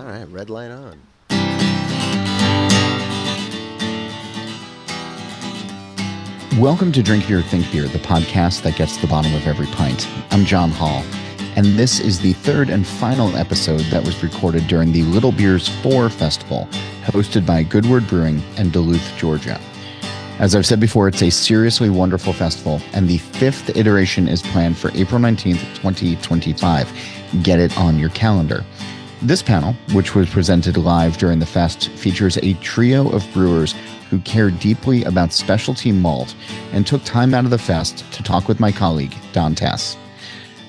All right, red light on. Welcome to Drink Beer, Think Beer, the podcast that gets to the bottom of every pint. I'm John Holl, and this is the third and final episode that was recorded during the Little Beers 4 Festival, hosted by Goodword Brewing in Duluth, Georgia. As I've said before, it's a seriously wonderful festival, and the 5th iteration is planned for April 19th, 2025. Get it on your calendar. This panel, which was presented live during the fest, features a trio of brewers who care deeply about specialty malt and took time out of the fest to talk with my colleague, Don Tse.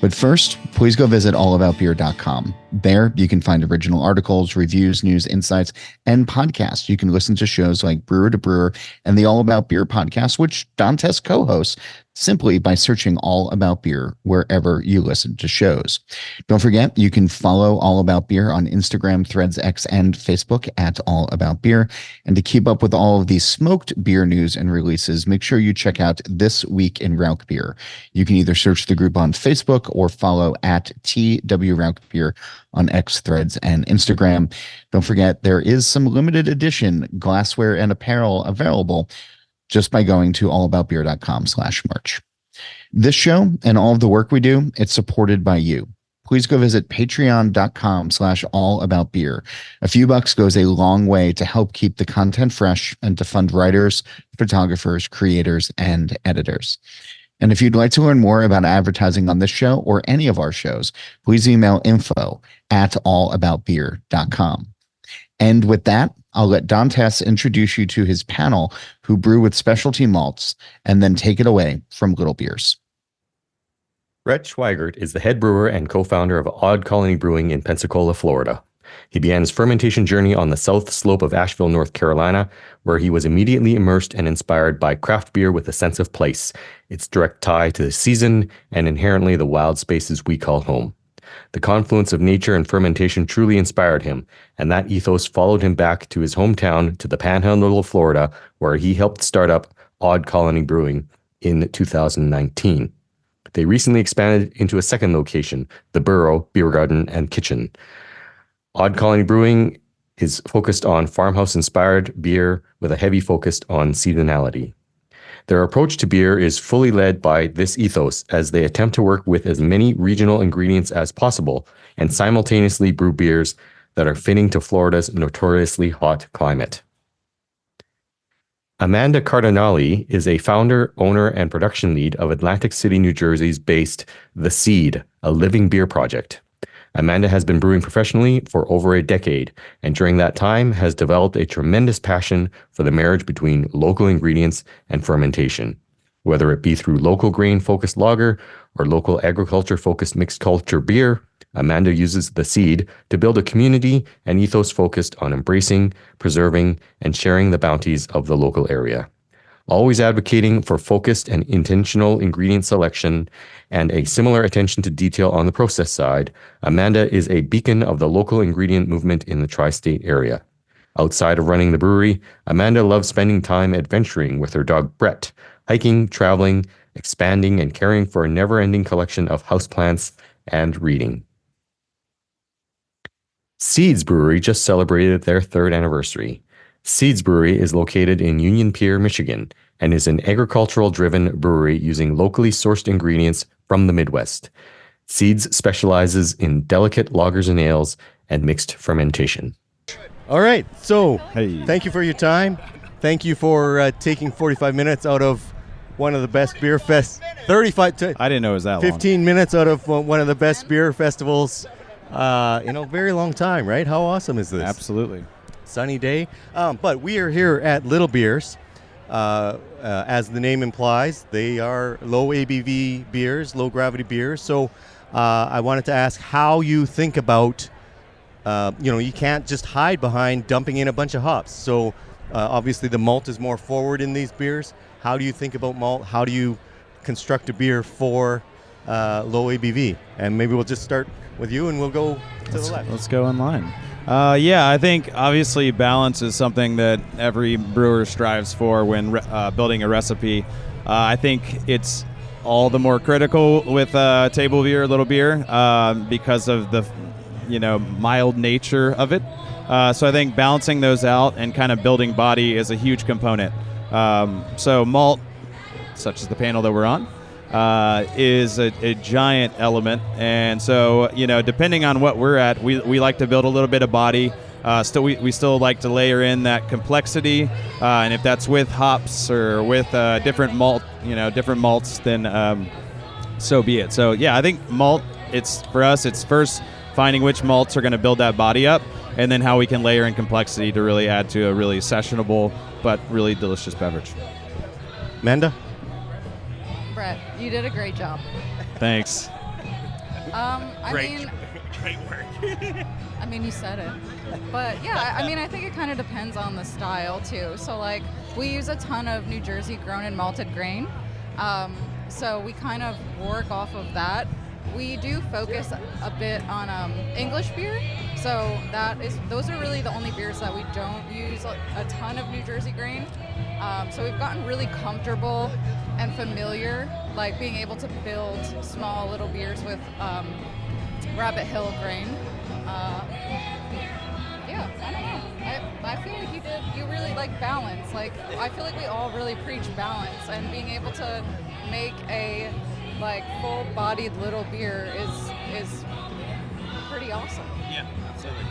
But first, please go visit allaboutbeer.com. There, you can find original articles, reviews, news, insights, and podcasts. You can listen to shows like Brewer to Brewer and the All About Beer podcast, which Don Tse co-hosts, simply by searching All About Beer wherever you listen to shows. Don't forget, you can follow All About Beer on Instagram, Threads, X, and Facebook at All About Beer. And to keep up with all of the smoked beer news and releases, make sure you check out This Week in Rauch Beer. You can either search the group on Facebook or follow at TW Rauch Beer on X, Threads, and Instagram. Don't forget, there is some limited edition glassware and apparel available just by going to allaboutbeer.com/merch. This show and all of the work we do, it's supported by you. Please go visit patreon.com/allaboutbeer. A few bucks goes a long way to help keep the content fresh and to fund writers, photographers, creators, and editors. And if you'd like to learn more about advertising on this show or any of our shows, please email info@allaboutbeer.com. And with that, I'll let Don Tse introduce you to his panel who brew with specialty malts, and then take it away from Little Beers. Brett Schweigert is the head brewer and co-founder of Odd Colony Brewing in Pensacola, Florida. He began his fermentation journey on the south slope of Asheville, North Carolina, where he was immediately immersed and inspired by craft beer with a sense of place, its direct tie to the season, and inherently the wild spaces we call home. The confluence of nature and fermentation truly inspired him, and that ethos followed him back to his hometown, to the Panhandle of Florida, where he helped start up Odd Colony Brewing in 2019. They recently expanded into a second location, the Borough Beer Garden and Kitchen. Odd Colony Brewing is focused on farmhouse-inspired beer with a heavy focus on seasonality. Their approach to beer is fully led by this ethos as they attempt to work with as many regional ingredients as possible and simultaneously brew beers that are fitting to Florida's notoriously hot climate. Amanda Cardinali is a founder, owner, and production lead of Atlantic City, New Jersey's based The Seed, a living beer project. Amanda has been brewing professionally for over a decade, and during that time has developed a tremendous passion for the marriage between local ingredients and fermentation. Whether it be through local grain-focused lager or local agriculture-focused mixed culture beer, Amanda uses The Seed to build a community and ethos focused on embracing, preserving, and sharing the bounties of the local area. Always advocating for focused and intentional ingredient selection and a similar attention to detail on the process side, Amanda is a beacon of the local ingredient movement in the tri-state area. Outside of running the brewery, Amanda loves spending time adventuring with her dog Brett, hiking, traveling, expanding, and caring for a never-ending collection of houseplants and reading. Seeds Brewery just celebrated their 3rd anniversary. Seeds Brewery is located in Union Pier, Michigan, and is an agricultural-driven brewery using locally sourced ingredients from the Midwest. Seeds specializes in delicate lagers and ales and mixed fermentation. All right, so Thank you for your time. Thank you for taking 45 minutes out of one of the best beer fests. 35 to I didn't know it was that 15 long. minutes out of one of the best beer festivals. Very long time, right? How awesome is this? Absolutely. Sunny day. But we are here at Little Beers. As the name implies, they are low ABV beers, low gravity beers. So I wanted to ask how you think about, you can't just hide behind dumping in a bunch of hops. So obviously the malt is more forward in these beers. How do you think about malt? How do you construct a beer for low ABV? And maybe we'll just start with you and we'll go to the left. Let's go in line. I think obviously balance is something that every brewer strives for when building a recipe. I think it's all the more critical with table beer, little beer, because of mild nature of it. So I think balancing those out and kind of building body is a huge component. So malt, such as the panel that we're on, is a giant element. And so, depending on what we're at, we like to build a little bit of body. We still like to layer in that complexity. And if that's with hops or with different malts, then so be it. So, yeah, I think malt, for us, it's first finding which malts are going to build that body up, and then how we can layer in complexity to really add to a really sessionable but really delicious beverage. Amanda? Brett, you did a great job. Thanks. Great work. I mean, you said it. But yeah, I think it kind of depends on the style too. So like, we use a ton of New Jersey grown and malted grain. So we kind of work off of that. We do focus a bit on English beer. So those are really the only beers that we don't use a ton of New Jersey grain. So we've gotten really comfortable and familiar, like being able to build small little beers with Rabbit Hill grain. Yeah, I don't know. I feel like you really like balance. Like, I feel like we all really preach balance, and being able to make a full-bodied little beer is pretty awesome. Yeah, absolutely.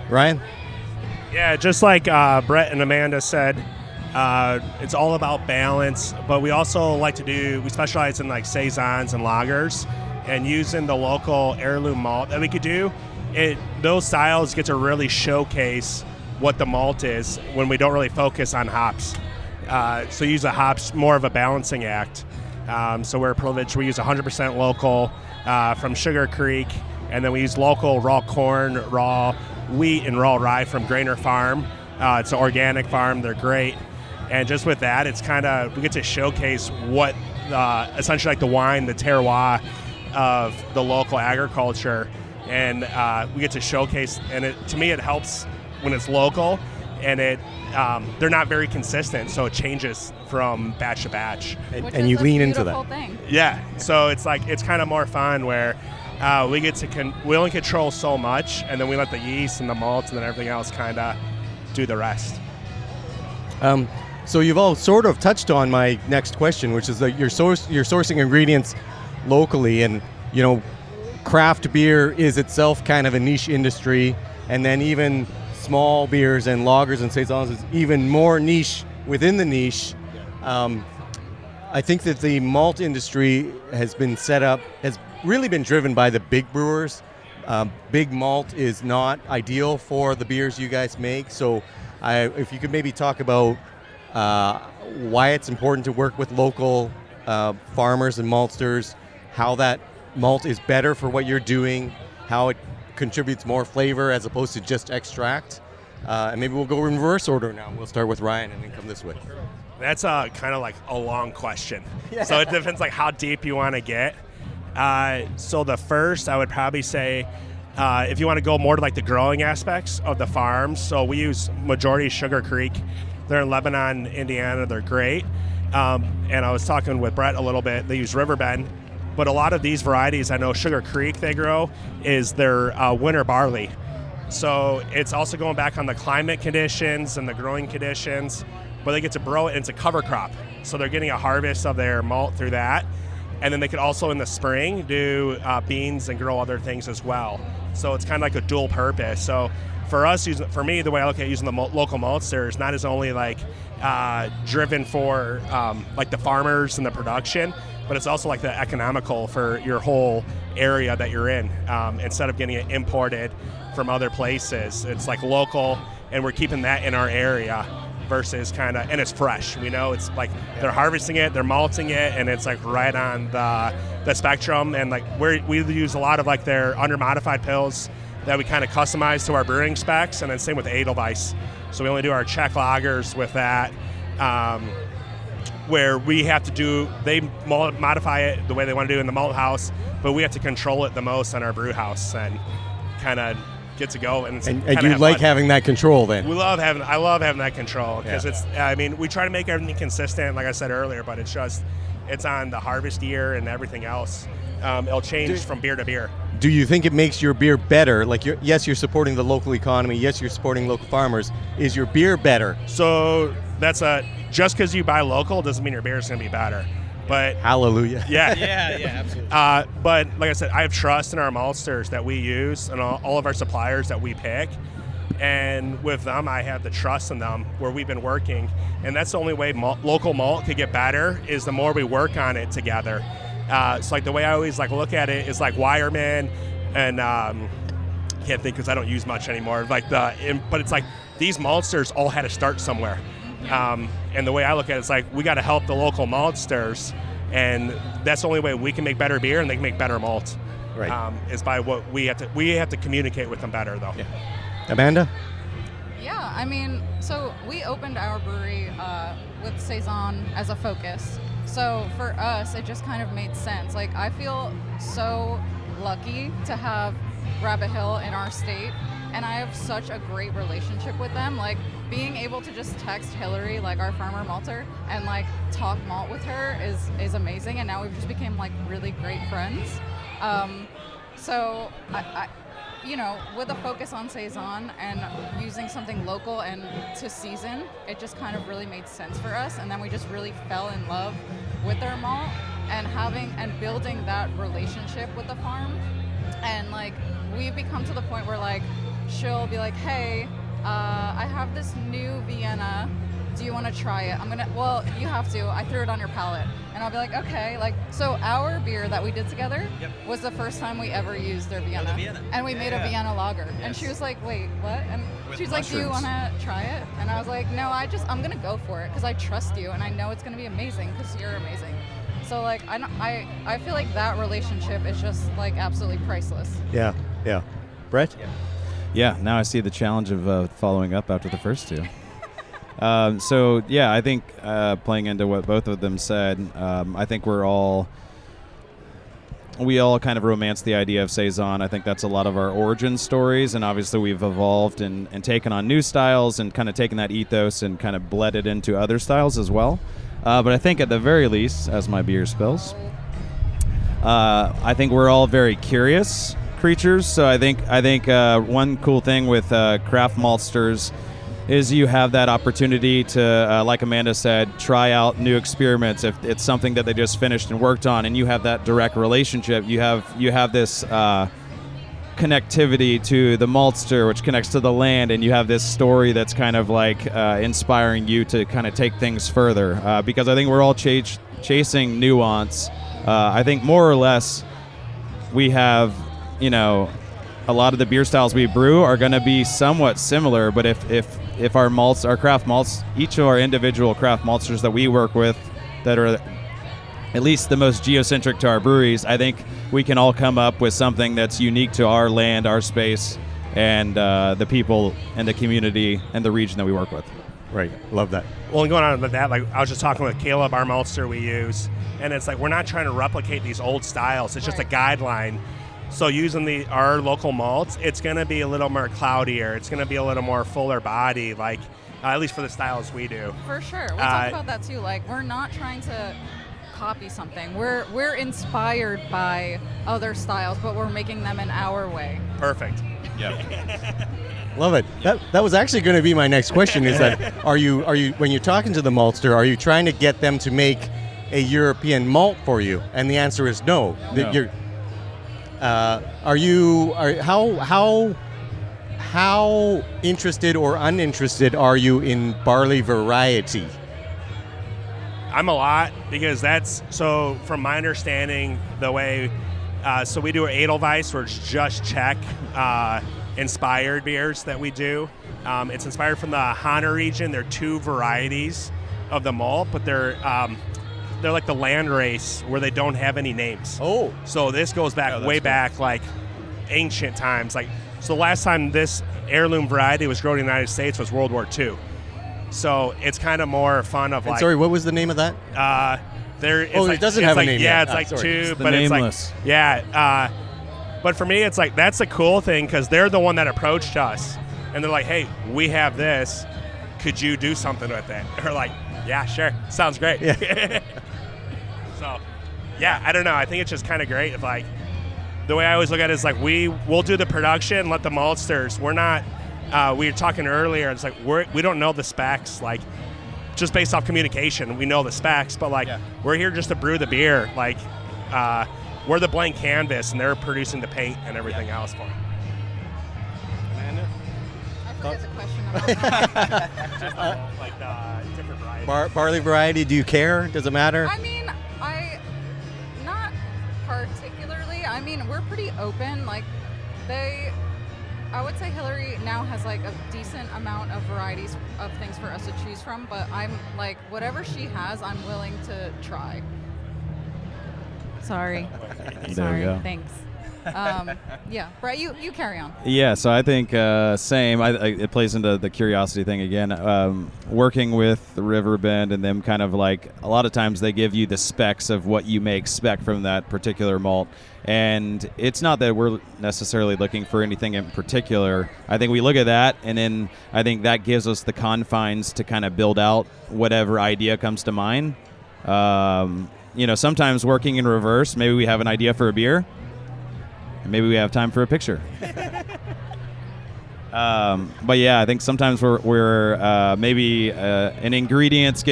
Ryan? Yeah, just like Brett and Amanda said, it's all about balance, but we also we specialize in like saisons and lagers, and using the local heirloom malt that we could do. Those styles get to really showcase what the malt is when we don't really focus on hops. So use the hops more of a balancing act. So we're privileged. We use 100% local from Sugar Creek, and then we use local raw corn, raw wheat, and raw rye from Grainer Farm. It's an organic farm. They're great. And just with that, it's we get to showcase what essentially like the wine, the terroir of the local agriculture. And we get to showcase, and to me it helps when it's local, and they're not very consistent, so it changes from batch to batch. And you lean into that. Thing. Yeah, so it's kind of more fun where we get to we only control so much, and then we let the yeast and the malts and then everything else kind of do the rest. So you've all sort of touched on my next question, which is that you're sourcing ingredients locally, and craft beer is itself kind of a niche industry, and then even small beers and lagers and saisons is even more niche within the niche. I think that the malt industry has really been driven by the big brewers. Big malt is not ideal for the beers you guys make, so if you could maybe talk about why it's important to work with local farmers and maltsters, how that malt is better for what you're doing, how it contributes more flavor as opposed to just extract. And maybe we'll go in reverse order now. We'll start with Ryan and then come this way. That's kind of like a long question. Yeah. So it depends like how deep you want to get. So the first, I would probably say, if you want to go more to like the growing aspects of the farms, so we use majority Sugar Creek. They're in Lebanon, Indiana. They're great. And I was talking with Brett a little bit. They use Riverbend. But a lot of these varieties, I know Sugar Creek they grow, is their winter barley. So it's also going back on the climate conditions and the growing conditions, where they get to grow it, and it's a cover crop. So they're getting a harvest of their malt through that. And then they could also in the spring do beans and grow other things as well. So it's kind of like a dual purpose. So for me, the way I look at using the local maltsters, not as only like driven for like the farmers and the production, but it's also like the economical for your whole area that you're in. Instead of getting it imported from other places, it's like local, and we're keeping that in our area versus and it's fresh. It's like they're harvesting it, they're malting it, and it's like right on the spectrum. And like we use a lot of like their undermodified pills that we kind of customize to our brewing specs, and then same with Edelweiss. So we only do our Czech lagers with that. Where we have to they modify it the way they want to do in the malt house, but we have to control it the most in our brew house and kind of get to go. And you like having that control then? I love having that control because we try to make everything consistent, like I said earlier, but it's on the harvest year and everything else. It'll change from beer to beer. do you think it makes your beer better? Like, yes, you're supporting the local economy. Yes, you're supporting local farmers. Is your beer better? So that's just because you buy local doesn't mean your beer is going to be better. But hallelujah. Yeah. yeah, absolutely. But like I said, I have trust in our maltsters that we use and all of our suppliers that we pick. And with them, I have the trust in them where we've been working. And that's the only way local malt could get better is the more we work on it together. So like the way I always like look at it is like Wireman and can't think because I don't use much anymore. But it's like these maltsters all had to start somewhere. And the way I look at it is like we got to help the local maltsters, and that's the only way we can make better beer and they can make better malt. Right. Is by what we have to communicate with them better though. Yeah. Amanda? Yeah, I mean, so we opened our brewery with Saison as a focus. So for us, it just kind of made sense. Like, I feel so lucky to have Rabbit Hill in our state, and I have such a great relationship with them. Like, being able to just text Hillary, like our farmer malter, and like talk malt with her is amazing. And now we've just become like really great friends. So I with a focus on Saison and using something local and to season, it just kind of really made sense for us. And then we just really fell in love with their malt and building that relationship with the farm. And like, we've become to the point where like, she'll be like, hey, I have this new Vienna. Do you want to try it? Well, you have to. I threw it on your palate. And I'll be like, okay. Like, so our beer that we did together was the first time we ever used their Vienna. And we made a Vienna lager. Yes. And she was like, wait, what? And she's like, do you want to try it? And I was like, no, I'm going to go for it because I trust you and I know it's going to be amazing because you're amazing. So like, I feel like that relationship is just like absolutely priceless. Yeah. Brett? Yeah, now I see the challenge of following up after the first two. So yeah, I think playing into what both of them said, I think we all kind of romance the idea of Saison. I think that's a lot of our origin stories, and obviously we've evolved and taken on new styles and kind of taken that ethos and kind of bled it into other styles as well. But I think at the very least, as my beer spills, I think we're all very curious creatures. So I think one cool thing with craft maltsters is you have that opportunity to, like Amanda said, try out new experiments. If it's something that they just finished and worked on, and you have that direct relationship, you have this connectivity to the maltster, which connects to the land, and you have this story that's kind of like inspiring you to kind of take things further. Because I think we're all chasing nuance. I think more or less we have, a lot of the beer styles we brew are going to be somewhat similar, but if our malts, our craft malts, each of our individual craft maltsters that we work with that are at least the most geocentric to our breweries, I think we can all come up with something that's unique to our land, our space, and the people and the community and the region that we work with. Right. Love that. Well, and going on with that, like I was just talking with Caleb, our maltster we use, and it's like we're not trying to replicate these old styles. It's just a guideline. So using our local malts, it's going to be a little more cloudier. It's going to be a little more fuller body, like at least for the styles we do. For sure. We talk about that too. Like, we're not trying to copy something. We're inspired by other styles, but we're making them in our way. Perfect. Yeah. Love it. That was actually going to be my next question. Is that are you when you're talking to the maltster, are you trying to get them to make a European malt for you? And the answer is no. No. How interested or uninterested are you in barley variety? I'm a lot, because that's, so from my understanding, the way, so we do an Edelweiss, where it's just Czech inspired beers that we do. It's inspired from the Hanna region. There are two varieties of the malt, but they're like the land race where they don't have any names. Oh. So this goes back way back, like ancient times. Like, so the last time this heirloom variety was grown in the United States was World War II. So it's kind of more fun of like. Sorry, what was the name of that? It doesn't have a name. Yeah, yet. it's like sorry. two, It's the but nameless. it's like yeah. But for me, it's like that's a cool thing, because they're the one that approached us, and they're like, "Hey, we have this. Could you do something with it?" We're like, "Yeah, sure. Sounds great." Yeah. So, yeah, I don't know. I think it's just kind of great if like the way I always look at it is like we'll do the production, let the maltsters. We're not. We were talking earlier. It's like we don't know the specs. Like just based off communication, we know the specs, but like we're here just to brew the beer. Like we're the blank canvas, and they're producing the paint and everything else for it. Amanda? I forget the question. Just like different varieties. Barley variety, do you care? Does it matter? I mean, not particularly. I mean, we're pretty open. Like, I would say Hillary now has like a decent amount of varieties of things for us to choose from, but I'm like, whatever she has, I'm willing to try. Sorry. There we go. Thanks. Yeah, Brett, you carry on. Yeah, so I think same. It plays into the curiosity thing again. Working with Riverbend and them, kind of like a lot of times they give you the specs of what you may expect from that particular malt, and it's not that we're necessarily looking for anything in particular. I think we look at that, and then I think that gives us the confines to kind of build out whatever idea comes to mind. Sometimes working in reverse, maybe we have an idea for a beer. Maybe we have time for a picture. But yeah, I think sometimes we're maybe an ingredient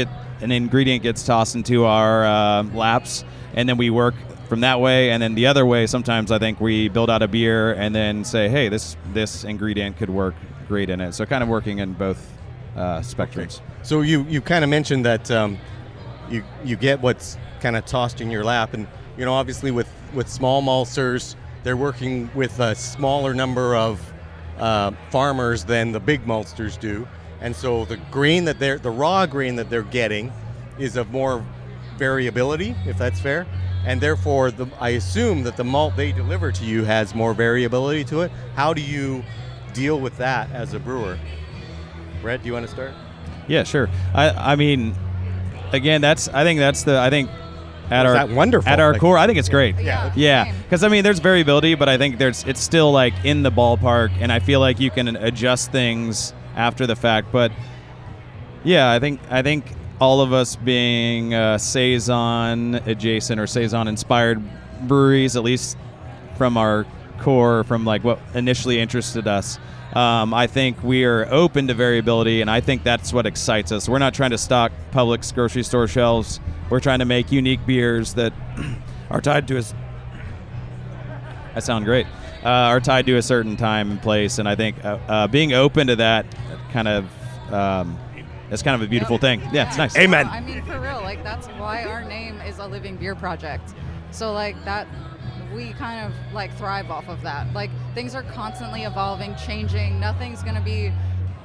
gets tossed into our laps, and then we work from that way. And then the other way, sometimes I think we build out a beer and then say, hey, this ingredient could work great in it. So kind of working in both spectrums. Okay. So you kind of mentioned that you get what's kind of tossed in your lap, and obviously with small maltsters, they're working with a smaller number of farmers than the big maltsters do, and so the raw grain that they're getting is of more variability, if that's fair, and therefore I assume that the malt they deliver to you has more variability to it. How do you deal with that as a brewer? Brett, do you want to start? Yeah, sure. I mean, again, I think at our core, I think it's great. Yeah. Because I mean, there's variability, but I think it's still like in the ballpark, and I feel like you can adjust things after the fact. But yeah, I think all of us being saison adjacent or saison inspired breweries, at least from our core, from like what initially interested us, I think we are open to variability, and I think that's what excites us. We're not trying to stock Publix grocery store shelves. We're trying to make unique beers that are tied to are tied to a certain time and place, and I think being open to that kind of it's kind of a beautiful thing. Yeah, it's nice. Amen. I mean, for real, like that's why our name is A Living Beer Project. So like that, we kind of like thrive off of that. Like things are constantly evolving, changing. Nothing's gonna be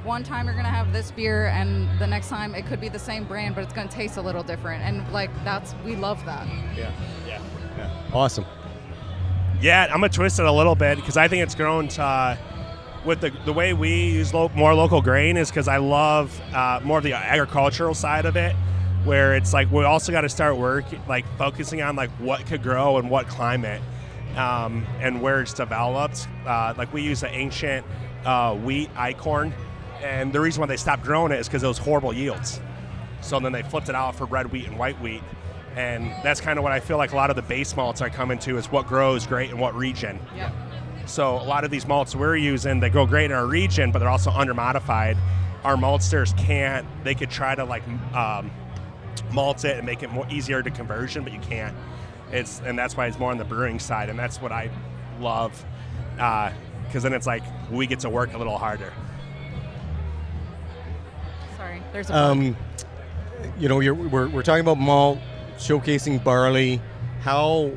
one time you're gonna have this beer and the next time it could be the same brand, but it's gonna taste a little different. And like we love that. Yeah. Awesome. Yeah, I'm gonna twist it a little bit because I think it's grown to with the way we use more local grain is because I love more of the agricultural side of it, where it's like we also got to start focusing on like what could grow and what climate and where it's developed. Like we use the ancient wheat Eichhorn, and the reason why they stopped growing it is because it was horrible yields. So then they flipped it out for red wheat and white wheat, and that's kind of what I feel like a lot of the base malts are coming to, is what grows great in what region. Yeah. So a lot of these malts we're using, they grow great in our region, but they're also under-modified. Our maltsters can't. They could try to malt it and make it more easier to conversion, but you can't. And that's why it's more on the brewing side, and that's what I love, because then it's like we get to work a little harder. Sorry, there's a we're talking about malt, showcasing barley. How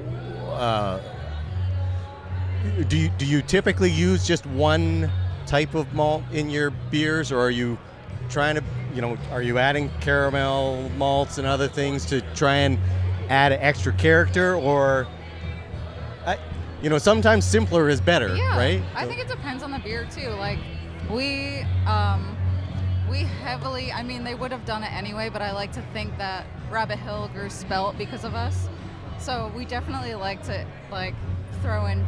do you typically use just one type of malt in your beers, or are you trying to, are you adding caramel malts and other things to try and add extra character, or sometimes simpler is better, right? I think it depends on the beer too. Like we heavily, I mean, they would have done it anyway, but I like to think that Rabbit Hill grew spelt because of us. So we definitely like to throw in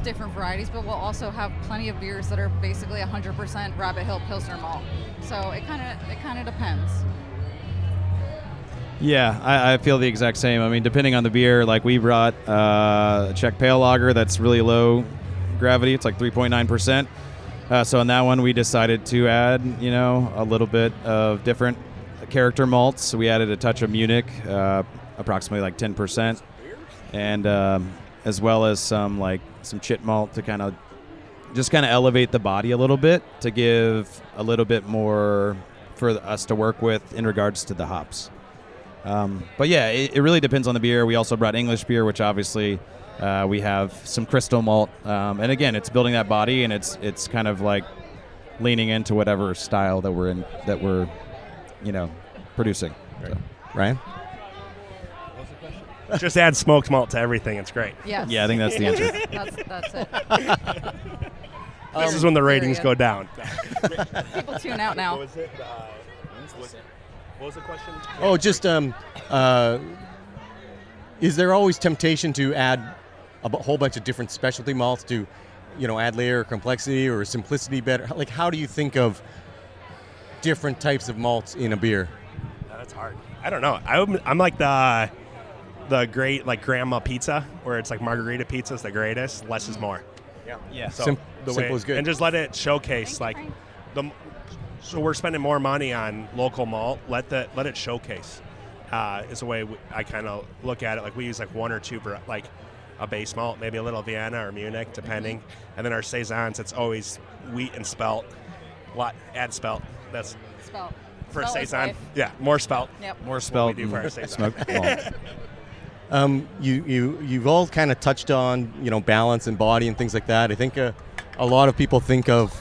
different varieties, but we'll also have plenty of beers that are basically 100% Rabbit Hill Pilsner malt. So it kind of depends. Yeah, I feel the exact same. I mean, depending on the beer, like we brought a Czech Pale Lager that's really low gravity. It's like 3.9%. So in that one, we decided to add, a little bit of different character malts. So we added a touch of Munich, approximately like 10%, and as well as some chit malt to kind of elevate the body a little bit, to give a little bit more for us to work with in regards to the hops. But yeah, it really depends on the beer. We also brought English beer, which obviously we have some crystal malt, and again, it's building that body, and it's kind of like leaning into whatever style that we're producing. Right. So. Ryan? Just add smoked malt to everything. It's great. Yes. Yeah, I think that's the answer. That's it. This is when the ratings go down. People tune out now. What was it? What was the question? Oh, just is there always temptation to add a whole bunch of different specialty malts to, add layer or complexity or simplicity better? Like, how do you think of different types of malts in a beer? That's hard. I don't know. I'm like the great grandma pizza, where it's like margarita pizza is the greatest. Less is more. Yeah. So simple is good. And just let it showcase So we're spending more money on local malt. Let it showcase. Is the way I kind of look at it. Like we use one or two like a base malt, maybe a little Vienna or Munich, depending, and then our saisons. It's always wheat and spelt. Add spelt. That's Spelt. for a Spelt is saison. life. Yeah, more spelt. Yep. More spelt What we do for our and saison. smoked malt. You've all kind of touched on balance and body and things like that. I think a lot of people think of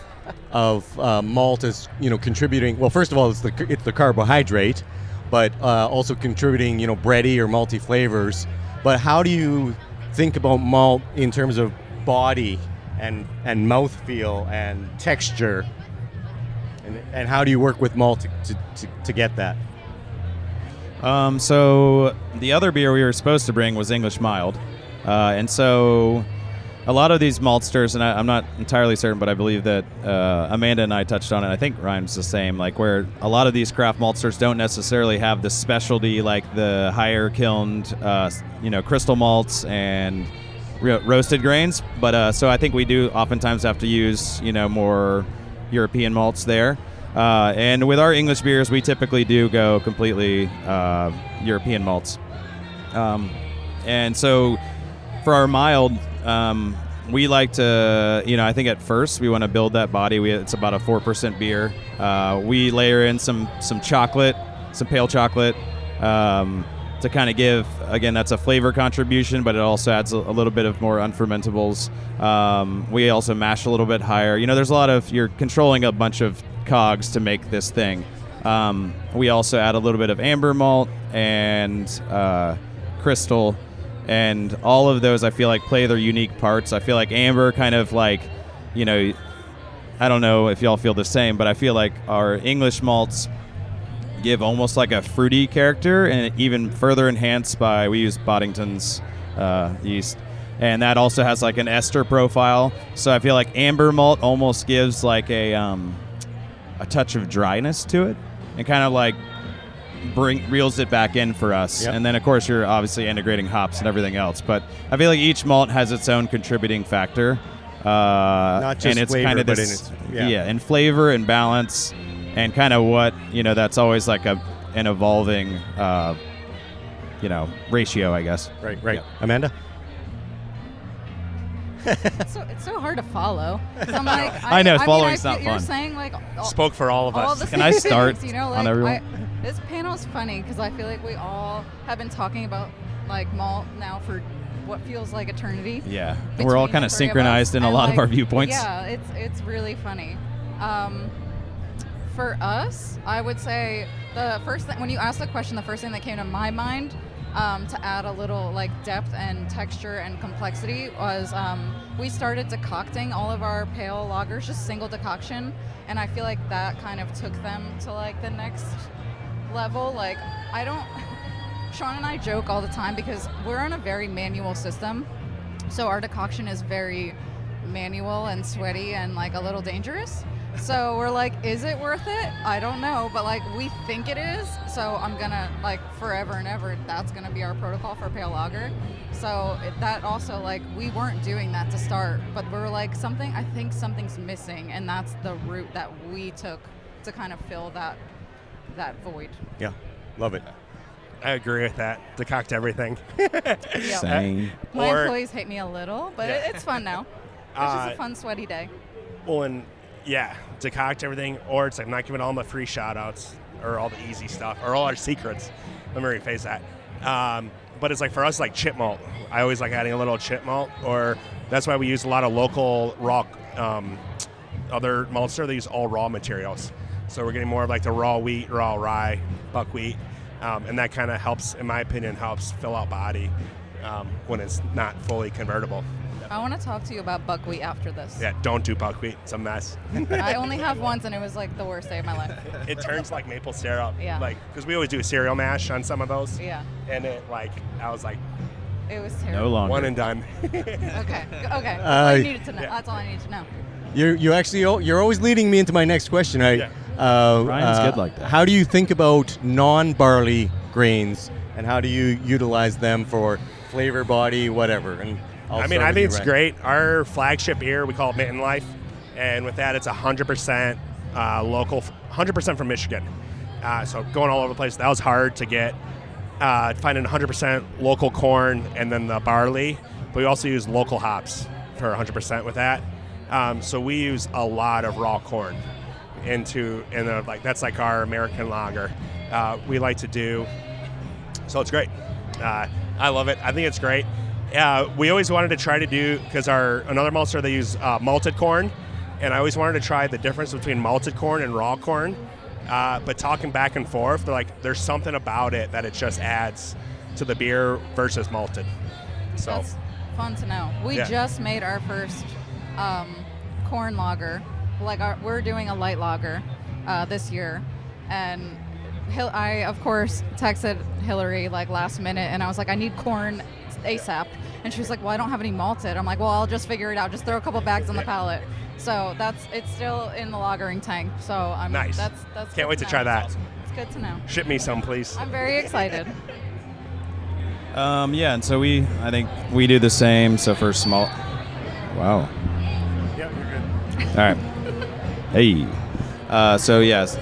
malt as contributing. Well, first of all, it's the carbohydrate, but also contributing bready or malty flavors. But how do you think about malt in terms of body and mouthfeel and texture, and how do you work with malt to get that? So the other beer we were supposed to bring was English mild, and so a lot of these maltsters, and I'm not entirely certain, but I believe that Amanda and I touched on it. I think Ryan's the same, where a lot of these craft maltsters don't necessarily have the specialty, like the higher kilned, crystal malts and roasted grains. But so I think we do oftentimes have to use, more European malts there. And with our English beers, we typically do go completely European malts. And so for our mild, we like to, I think at first we want to build that body. It's about a 4% beer. We layer in some chocolate, some pale chocolate, to kind of give, again, that's a flavor contribution, but it also adds a little bit of more unfermentables. We also mash a little bit higher. There's a lot of, you're controlling a bunch of cogs to make this thing. We also add a little bit of amber malt and crystal, and all of those I feel like play their unique parts. I feel like amber kind of I don't know if y'all feel the same, but I feel like our English malts give almost like a fruity character, and even further enhanced by, we use Boddington's yeast, and that also has an ester profile. So I feel like amber malt almost gives a touch of dryness to it, and kind of reels it back in for us. Yep. And then of course you're obviously integrating hops and everything else, but I feel like each malt has its own contributing factor. Not just and it's flavor, kind of but this, in its in flavor and balance, and kind of what that's always an evolving ratio, I guess. Right. Yeah. Amanda? It's so hard to follow. I'm I know, following's not you're fun. saying Spoke for all of all us. the Can same I start things, on everyone? This panel's funny because I feel like we all have been talking about malt now for what feels like eternity. Yeah, and we're all between kind the of three synchronized us, in a and, lot of our viewpoints. Yeah, it's really funny. For us, I would say the first thing, when you asked the question, the first thing that came to my mind to add a little depth and texture and complexity was we started decocting all of our pale lagers, just single decoction, and I feel like that kind of took them to the next level. Sean and I joke all the time because we're on a very manual system, so our decoction is very manual and sweaty and a little dangerous. So we're like, is it worth it? I don't know, but like we think it is. So I'm gonna like forever and ever, that's gonna be our protocol for pale lager. So that also like we weren't doing that to start, but we're like I think something's missing, and that's the route that we took to kind of fill that void. Yeah, love it. I agree with that. Decoct everything. Same. My Or- employees hate me a little, but it's fun now. It's just a fun, sweaty day. Well, and yeah, decoct everything, or it's like not giving all them the free shout outs or all the easy stuff or all our secrets. Let me rephrase that. But it's like for us, like chip malt. I always like adding a little chip malt, or that's why we use a lot of local raw. Other malts they use all raw materials. So we're getting more of like the raw wheat, raw rye, buckwheat. And that kind of helps, in my opinion, helps fill out body when it's not fully convertible. I want to talk to you about buckwheat after this. Yeah, don't do buckwheat. It's a mess. I only have once, and it was like the worst day of my life. It turns like maple syrup. Yeah. Like, because we always do a cereal mash on some of those. Yeah. And I was like, It was terrible. No longer. one and done. Okay. That's all I needed to know. Yeah. That's all I needed to know. You're always leading me into my next question. Ryan's good like that. How do you think about non-barley grains, and how do you utilize them for flavor, body, whatever? And I think it's great. Our flagship beer, we call it Mitten Life. And with that, it's 100% local, 100% from Michigan. So going all over the place, that was hard to get. Finding 100% local corn and then the barley. But we also use local hops for 100% with that. So we use a lot of raw corn that's like our American lager. We like to do, so it's great. I love it. I think it's great. We always wanted to try to do, because another maltster, they use malted corn, and I always wanted to try the difference between malted corn and raw corn. But talking back and forth, they're like, there's something about it that it just adds to the beer versus malted. So That's fun to know. We just made our first corn lager. We're doing a light lager this year, and I of course texted Hillary like last minute, and I was like, I need corn ASAP, and she was like, well, I don't have any malted. I'm like, well, I'll just figure it out. Just throw a couple bags on the pallet. So it's still in the lagering tank. So I'm nice. That's Can't wait to try that. It's good to know. Ship me some, please. I'm very excited. Yeah, and so I think we do the same. So for small, wow. Yeah, you're good. All right. Hey. So yes,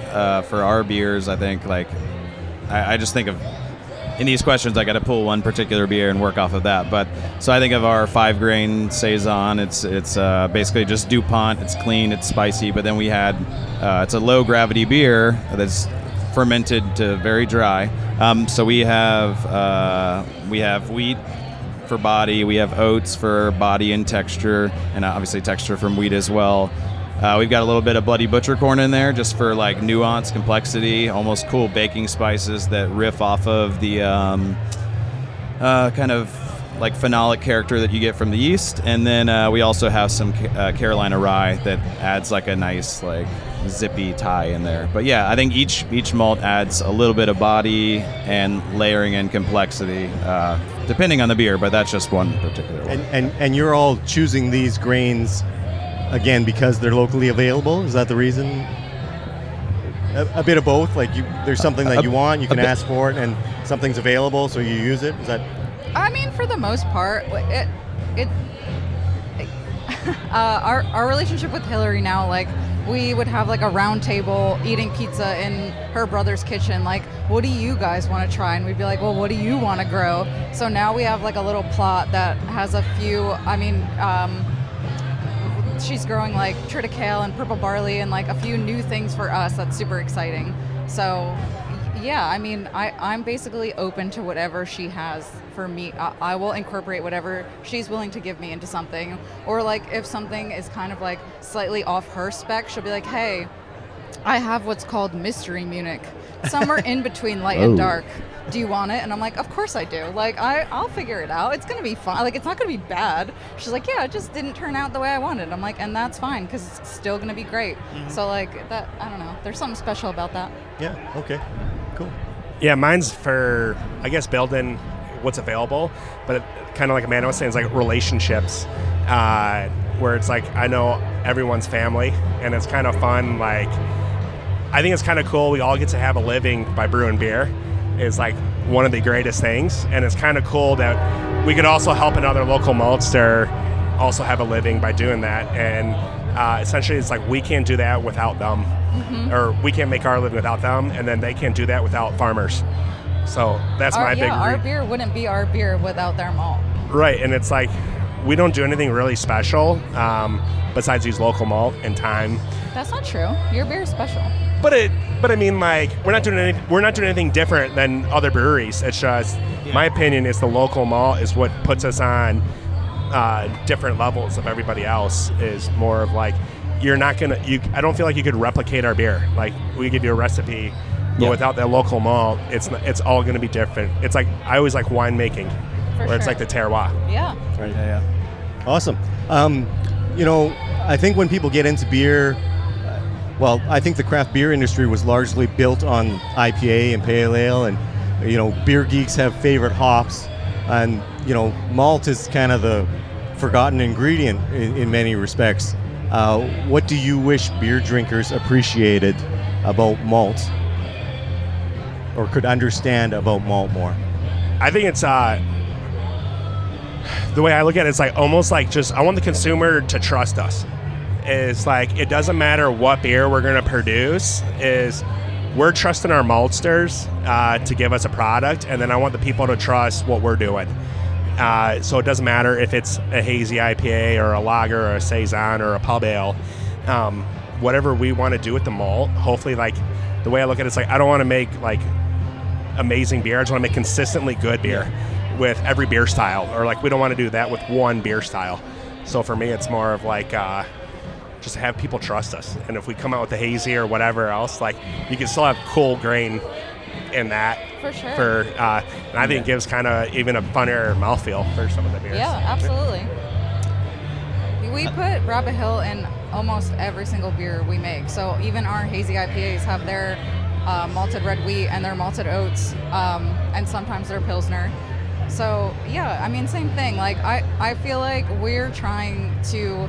for our beers, I think like I just think of in these questions, I got to pull one particular beer and work off of that. But so I think of our 5-grain saison. It's basically just DuPont. It's clean. It's spicy. But then we had it's a low gravity beer that's fermented to very dry. So we have wheat for body. We have oats for body and texture, and obviously texture from wheat as well. We've got a little bit of bloody butcher corn in there just for like nuance, complexity, almost cool baking spices that riff off of the kind of like phenolic character that you get from the yeast. And then we also have some Carolina rye that adds like a nice like zippy tie in there. But yeah, I think each malt adds a little bit of body and layering and complexity depending on the beer, but that's just one particular one. And you're all choosing these grains again because they're locally available? Is that the reason? A bit of both. Like there's something that you want, you can ask for it, and something's available, so you use it. Is that? I mean, for the most part, our relationship with Hillary now, like we would have like a round table eating pizza in her brother's kitchen. Like, what do you guys want to try? And we'd be like, well, what do you want to grow? So now we have like a little plot that has a few. I mean. She's growing like triticale and purple barley and like a few new things for us that's super exciting. So yeah, I mean, I'm basically open to whatever she has for me. I will incorporate whatever she's willing to give me into something. Or like if something is kind of like slightly off her spec, she'll be like, hey, I have what's called Mystery Munich, somewhere in between light and dark. Do you want it? And I'm like, of course I do. Like, I'll figure it out. It's going to be fun. Like, it's not going to be bad. She's like, yeah, it just didn't turn out the way I wanted. I'm like, and that's fine because it's still going to be great. Mm-hmm. So, like, that, I don't know. There's something special about that. Yeah, okay, cool. Yeah, mine's for, I guess, building what's available. But kind of like Amanda was saying, it's like relationships. where it's like I know everyone's family, and it's kind of fun. Like, I think it's kind of cool. We all get to have a living by brewing beer. Is like one of the greatest things, and it's kind of cool that we could also help another local maltster also have a living by doing that. And essentially, it's like we can't do that without them, or we can't make our living without them, and then they can't do that without farmers. So that's my big. Our beer wouldn't be our beer without their malt. Right, and it's like we don't do anything really special besides use local malt and time. That's not true. Your beer is special. But I mean, like, we're not doing anything different than other breweries. It's just, my opinion is the local malt is what puts us on different levels of everybody else. Is more of like, you're not gonna. I don't feel like you could replicate our beer. Like, we give you a recipe, but without that local malt, it's all gonna be different. It's like, I always like winemaking, where it's like the terroir. Yeah. Right. Yeah. Awesome. I think when people get into beer, I think the craft beer industry was largely built on IPA and pale ale, and beer geeks have favorite hops, and malt is kind of the forgotten ingredient in many respects. What do you wish beer drinkers appreciated about malt, or could understand about malt more? I think it's the way I look at it is like almost like just I want the consumer to trust us. It's like it doesn't matter what beer we're going to produce, is we're trusting our maltsters to give us a product, and then I want the people to trust what we're doing. So it doesn't matter if it's a hazy IPA or a lager or a saison or a pub ale. Whatever we want to do with the malt, hopefully, like the way I look at it is like I don't want to make like amazing beer. I just want to make consistently good beer with every beer style, or like we don't want to do that with one beer style. So for me, it's more of like just to have people trust us. And if we come out with a hazy or whatever else, like you can still have cool grain in that. For sure. And I think it gives kind of even a funner mouthfeel for some of the beers. Yeah, absolutely. We put Rabbit Hill in almost every single beer we make. So even our hazy IPAs have their malted red wheat and their malted oats, and sometimes their Pilsner. So yeah, I mean, same thing. Like I feel like we're trying to.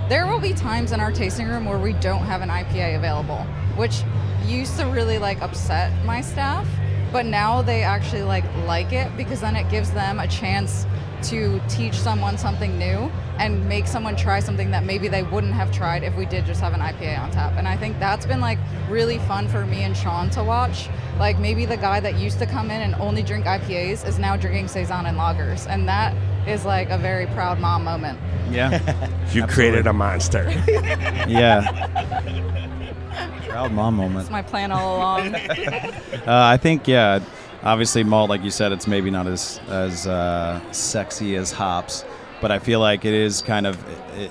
There will be times in our tasting room where we don't have an IPA available, which used to really like upset my staff, but now they actually like it because then it gives them a chance to teach someone something new and make someone try something that maybe they wouldn't have tried if we did just have an IPA on tap. And I think that's been like really fun for me and Sean to watch. Like maybe the guy that used to come in and only drink IPAs is now drinking saison and lagers, and that is like a very proud mom moment. Yeah. You created a monster. Yeah. Proud mom moment. That's my plan all along. I think, yeah, obviously malt, like you said, it's maybe not as sexy as hops, but I feel like it is kind of,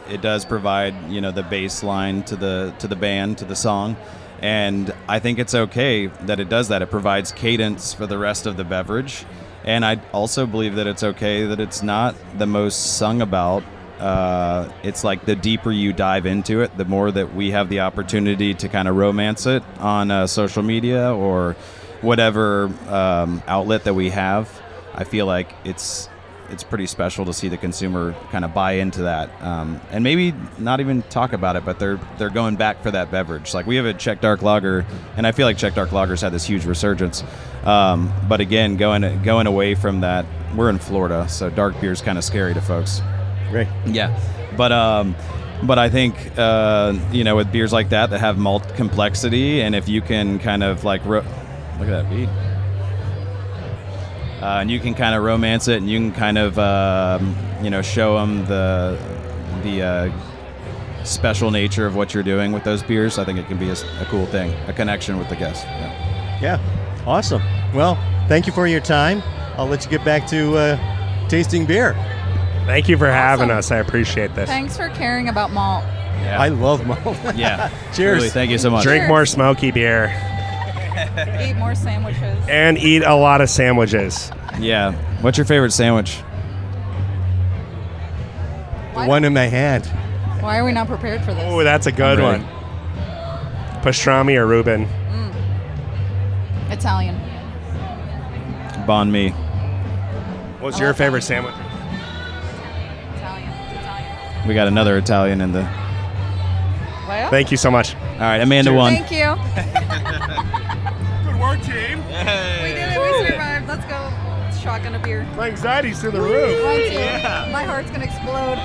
it does provide, the bass line to the band, to the song. And I think it's okay that it does that. It provides cadence for the rest of the beverage. And I also believe that it's okay that it's not the most sung about. It's like the deeper you dive into it, the more that we have the opportunity to kind of romance it on social media or whatever outlet that we have. I feel like it's pretty special to see the consumer kind of buy into that, and maybe not even talk about it, but they're going back for that beverage. Like we have a Czech Dark Lager, and I feel like Czech Dark Lager's had this huge resurgence. But again, going away from that, we're in Florida, so dark beer is kind of scary to folks. Right. Yeah, but I think with beers like that have malt complexity, and if you can kind of like look at that bead. And you can kind of romance it, and you can kind of, show them the special nature of what you're doing with those beers. I think it can be a cool thing, a connection with the guests. Yeah, awesome. Well, thank you for your time. I'll let you get back to tasting beer. Thank you for having us. I appreciate this. Thanks for caring about malt. Yeah. I love malt. Yeah. Cheers. Really, thank you so much. Drink Cheers. more smoky beer. Eat more sandwiches. And eat a lot of sandwiches. Yeah. What's your favorite sandwich? The one in my hand. Why are we not prepared for this? Oh, that's a good Right. one. Pastrami or Reuben? Italian. Banh mi. What's your favorite sandwich? Italian. We got another Italian in the. Well, Thank you so much. All right, Amanda won. thank you. Good work, team. We did it. We survived. Let's go. Shotgun a beer. My anxiety's through the roof. Mine too. My heart's gonna explode.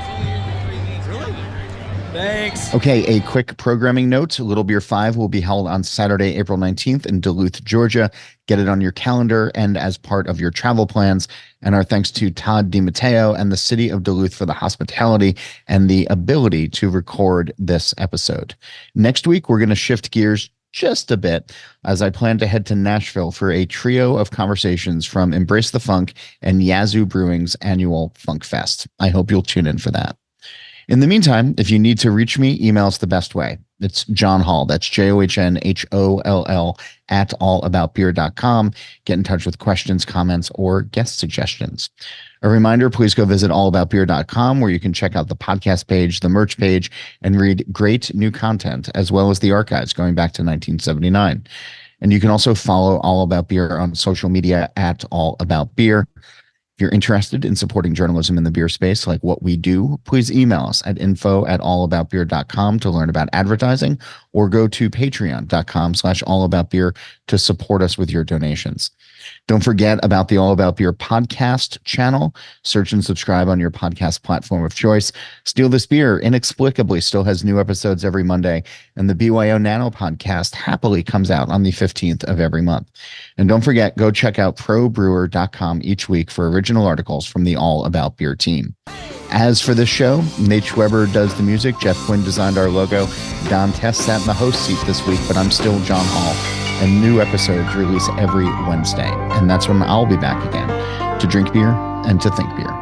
Thanks. Okay, a quick programming note. Little Beer 5 will be held on Saturday, April 19th in Duluth, Georgia. Get it on your calendar and as part of your travel plans. And our thanks to Todd DiMatteo and the city of Duluth for the hospitality and the ability to record this episode. Next week, we're going to shift gears just a bit as I plan to head to Nashville for a trio of conversations from Embrace the Funk and Yazoo Brewing's annual Funk Fest. I hope you'll tune in for that. In the meantime, if you need to reach me, email's the best way. It's John Holl. That's JOHNHOLL at allaboutbeer.com. Get in touch with questions, comments, or guest suggestions. A reminder, please go visit allaboutbeer.com where you can check out the podcast page, the merch page, and read great new content, as well as the archives going back to 1979. And you can also follow All About Beer on social media at All About Beer. If you're interested in supporting journalism in the beer space, like what we do, please email us at info@allaboutbeer.com to learn about advertising, or go to patreon.com/allaboutbeer to support us with your donations. Don't forget about the All About Beer podcast channel. Search and subscribe on your podcast platform of choice. Steal This Beer inexplicably still has new episodes every Monday, and the BYO Nano podcast happily comes out on the 15th of every month. And don't forget, go check out probrewer.com each week for original articles from the All About Beer team. As for this show, Nate Schweber does the music. Jeff Quinn designed our logo. Don Tse sat in the host seat this week, but I'm still John Holl. And new episodes release every Wednesday. And that's when I'll be back again to drink beer and to think beer.